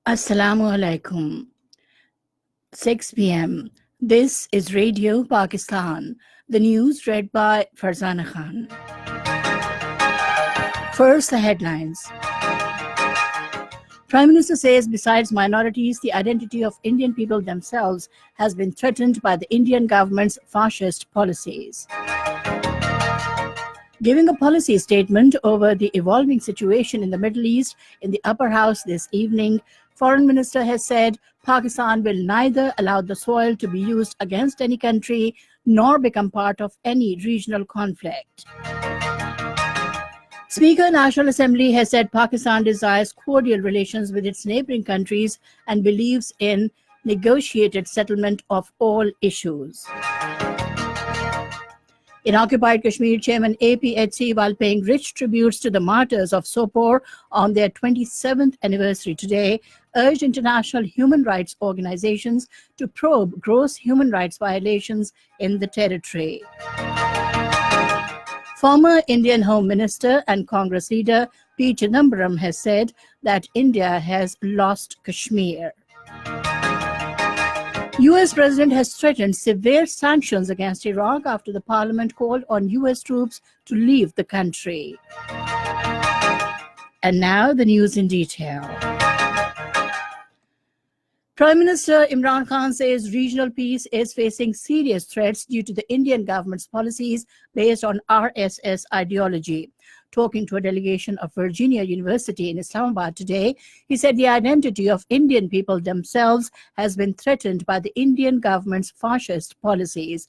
Assalamu alaikum. 6 p.m. This is Radio Pakistan. The news read by Farzana Khan. First, the headlines. Prime Minister says besides minorities, the identity of Indian people themselves has been threatened by the Indian government's fascist policies. Giving a policy statement over the evolving situation in the Middle East in the upper house this evening, Foreign Minister has said Pakistan will neither allow the soil to be used against any country nor become part of any regional conflict. Speaker National Assembly has said Pakistan desires cordial relations with its neighboring countries and believes in negotiated settlement of all issues. In occupied Kashmir, Chairman APHC, while paying rich tributes to the martyrs of Sopore on their 27th anniversary today, urged international human rights organizations to probe gross human rights violations in the territory. Former Indian Home Minister and Congress leader P. Chidambaram has said that India has lost Kashmir. U.S. President has threatened severe sanctions against Iraq after the parliament called on U.S. troops to leave the country. And now the news in detail. Prime Minister Imran Khan says regional peace is facing serious threats due to the Indian government's policies based on RSS ideology. Talking to a delegation of Virginia University in Islamabad today, he said the identity of Indian people themselves has been threatened by the Indian government's fascist policies.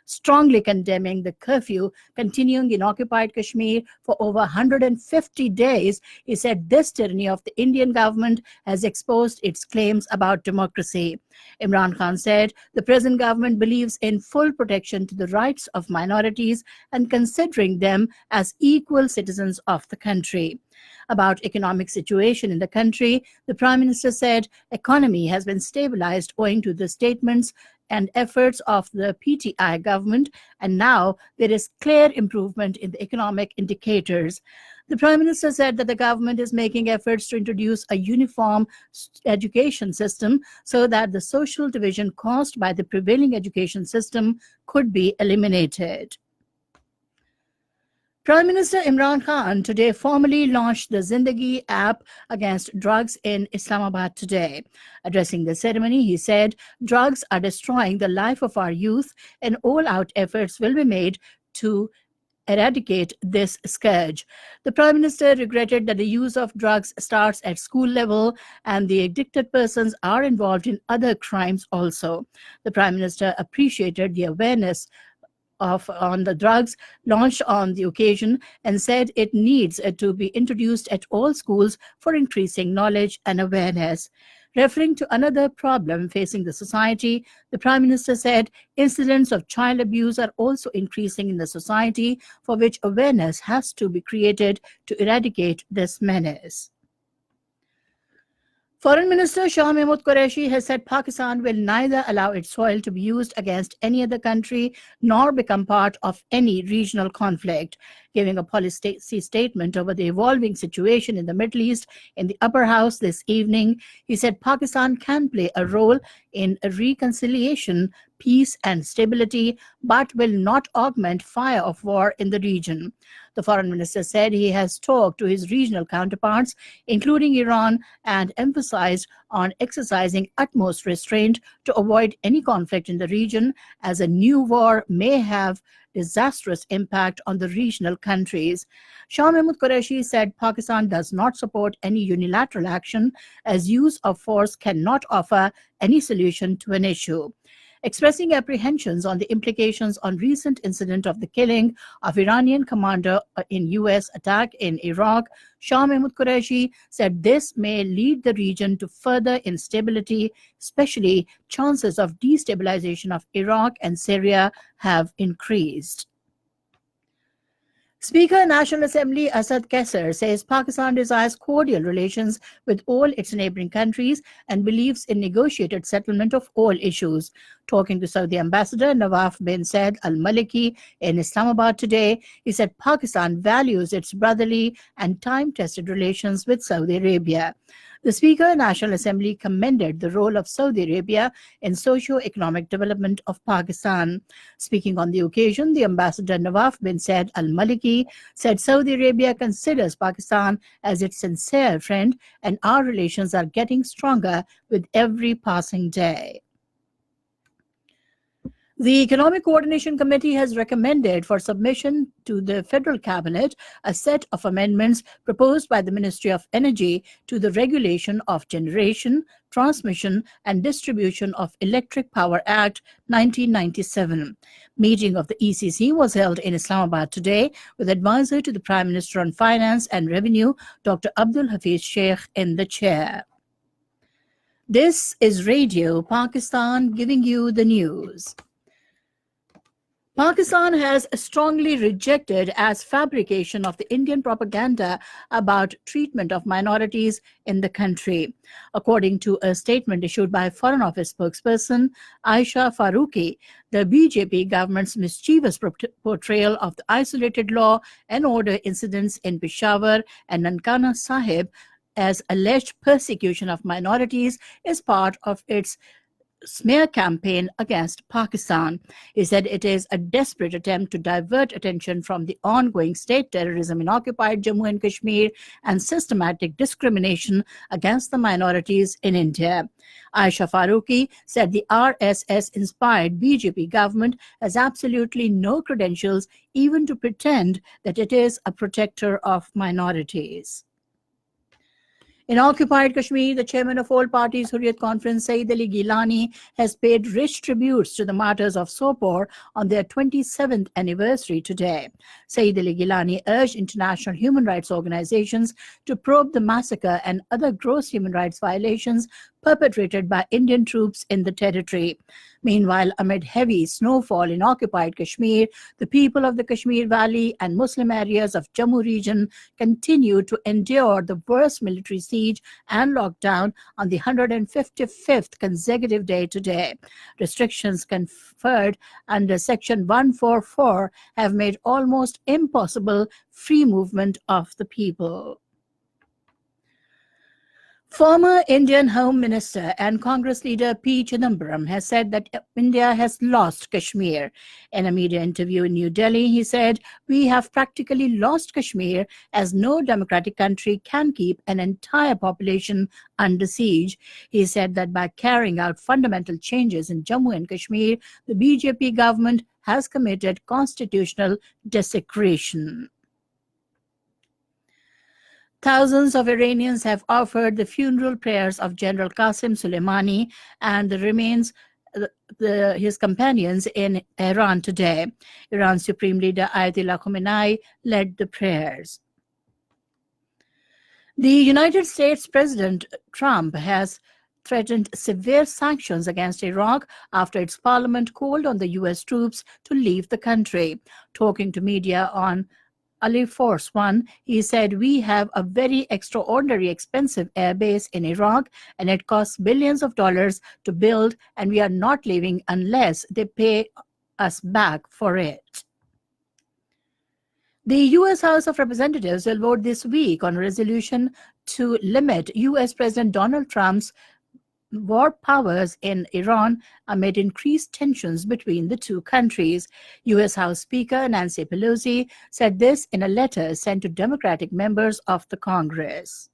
Strongly condemning the curfew continuing in occupied Kashmir for over 150 days, he said this tyranny of the Indian government has exposed its claims about democracy. Imran Khan said the present government believes in full protection to the rights of minorities and considering them as equal citizens of the country. About economic situation in the country, the Prime Minister said economy has been stabilized owing to the statements and efforts of the PTI government, and now there is clear improvement in the economic indicators. The Prime Minister said that the government is making efforts to introduce a uniform education system so that the social division caused by the prevailing education system could be eliminated. Prime Minister Imran Khan today formally launched the Zindagi app against drugs in Islamabad today. Addressing the ceremony, he said, drugs are destroying the life of our youth and all-out efforts will be made to eradicate this scourge. The Prime Minister regretted that the use of drugs starts at school level and the addicted persons are involved in other crimes also. The Prime Minister appreciated the awareness on the drugs launched on the occasion and said it needs to be introduced at all schools for increasing knowledge and awareness. Referring to another problem facing the society, the Prime Minister said incidents of child abuse are also increasing in the society, for which awareness has to be created to eradicate this menace. Foreign Minister Shah Mahmood Qureshi has said Pakistan will neither allow its soil to be used against any other country nor become part of any regional conflict. Giving a policy statement over the evolving situation in the Middle East in the upper house this evening, he said Pakistan can play a role in reconciliation, peace and stability, but will not augment fire of war in the region. The foreign minister said he has talked to his regional counterparts, including Iran, and emphasized on exercising utmost restraint to avoid any conflict in the region, as a new war may have disastrous impact on the regional countries. Shah Mahmood Qureshi said Pakistan does not support any unilateral action, as use of force cannot offer any solution to an issue. Expressing apprehensions on the implications on recent incident of the killing of Iranian commander in U.S. attack in Iraq, Shah Mahmood Qureshi said this may lead the region to further instability, especially chances of destabilization of Iraq and Syria have increased. Speaker National Assembly Asad Kaisar says Pakistan desires cordial relations with all its neighboring countries and believes in negotiated settlement of all issues. Talking to Saudi Ambassador Nawaf bin Said Al Maliki in Islamabad today, he said Pakistan values its brotherly and time-tested relations with Saudi Arabia. The Speaker of the National Assembly commended the role of Saudi Arabia in socio-economic development of Pakistan. Speaking on the occasion, the Ambassador Nawaf bin Said Al Maliki said Saudi Arabia considers Pakistan as its sincere friend and our relations are getting stronger with every passing day. The Economic Coordination Committee has recommended for submission to the Federal Cabinet a set of amendments proposed by the Ministry of Energy to the Regulation of Generation, Transmission and Distribution of Electric Power Act 1997. Meeting of the ECC was held in Islamabad today with advisor to the Prime Minister on Finance and Revenue, Dr. Abdul Hafiz Sheikh, in the chair. This is Radio Pakistan giving you the news. Pakistan has strongly rejected as fabrication of the Indian propaganda about treatment of minorities in the country. According to a statement issued by Foreign Office spokesperson Aisha Faruqi, the BJP government's mischievous portrayal of the isolated law and order incidents in Peshawar and Nankana Sahib as alleged persecution of minorities is part of its smear campaign against Pakistan. He said it is a desperate attempt to divert attention from the ongoing state terrorism in occupied Jammu and Kashmir and systematic discrimination against the minorities in India. Aisha Faruqi said the RSS-inspired BJP government has absolutely no credentials even to pretend that it is a protector of minorities. In occupied Kashmir, the chairman of all parties Hurriyat Conference, Saeed Ali Gilani, has paid rich tributes to the martyrs of Sopore on their 27th anniversary today. Saeed Ali Gilani urged international human rights organizations to probe the massacre and other gross human rights violations perpetrated by Indian troops in the territory. Meanwhile, amid heavy snowfall in occupied Kashmir, the people of the Kashmir Valley and Muslim areas of Jammu region continue to endure the worst military siege and lockdown on the 155th consecutive day today. Restrictions conferred under Section 144 have made almost impossible free movement of the people. Former Indian Home Minister and Congress leader P. Chidambaram has said that India has lost Kashmir. In a media interview in New Delhi, he said, "We have practically lost Kashmir as no democratic country can keep an entire population under siege." He said that by carrying out fundamental changes in Jammu and Kashmir, the BJP government has committed constitutional desecration. Thousands of Iranians have offered the funeral prayers of General Qasem Soleimani and the remains his companions in Iran today. Iran's Supreme Leader Ayatollah Khamenei led the prayers. The United States President Trump has threatened severe sanctions against Iraq after its parliament called on the U.S. troops to leave the country. Talking to media on Ali Force One, he said, "We have a very extraordinary expensive air base in Iraq and it costs billions of dollars to build and we are not leaving unless they pay us back for it." The U.S. House of Representatives will vote this week on a resolution to limit U.S. President Donald Trump's war powers in Iran amid increased tensions between the two countries. U.S. House Speaker Nancy Pelosi said this in a letter sent to Democratic members of the Congress.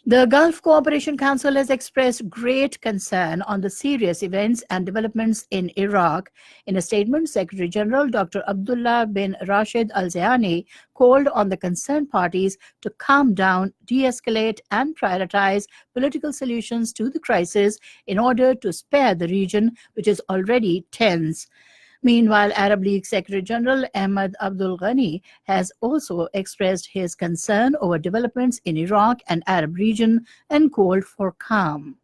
The Gulf Cooperation Council has expressed great concern on the serious events and developments in Iraq. In a statement, Secretary General Dr. Abdullah bin Rashid Al Zayani called on the concerned parties to calm down, de-escalate, and prioritize political solutions to the crisis in order to spare the region, which is already tense. Meanwhile, Arab League Secretary General Ahmad Abdul Ghani has also expressed his concern over developments in Iraq and Arab region and called for calm.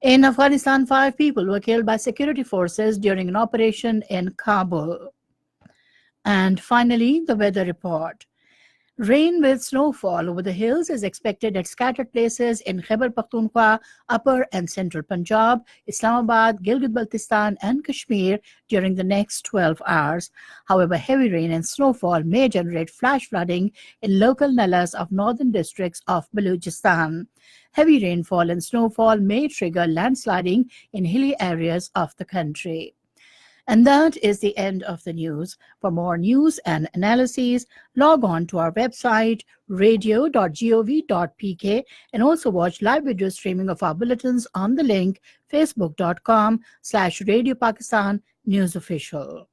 In Afghanistan, 5 people were killed by security forces during an operation in Kabul. And finally, the weather report. Rain with snowfall over the hills is expected at scattered places in Khyber Pakhtunkhwa, Upper and Central Punjab, Islamabad, Gilgit-Baltistan, and Kashmir during the next 12 hours. However, heavy rain and snowfall may generate flash flooding in local nalas of northern districts of Balochistan. Heavy rainfall and snowfall may trigger landsliding in hilly areas of the country. And that is the end of the news. For more news and analyses, log on to our website, radio.gov.pk, and also watch live video streaming of our bulletins on the link facebook.com/Radio Pakistan News Official.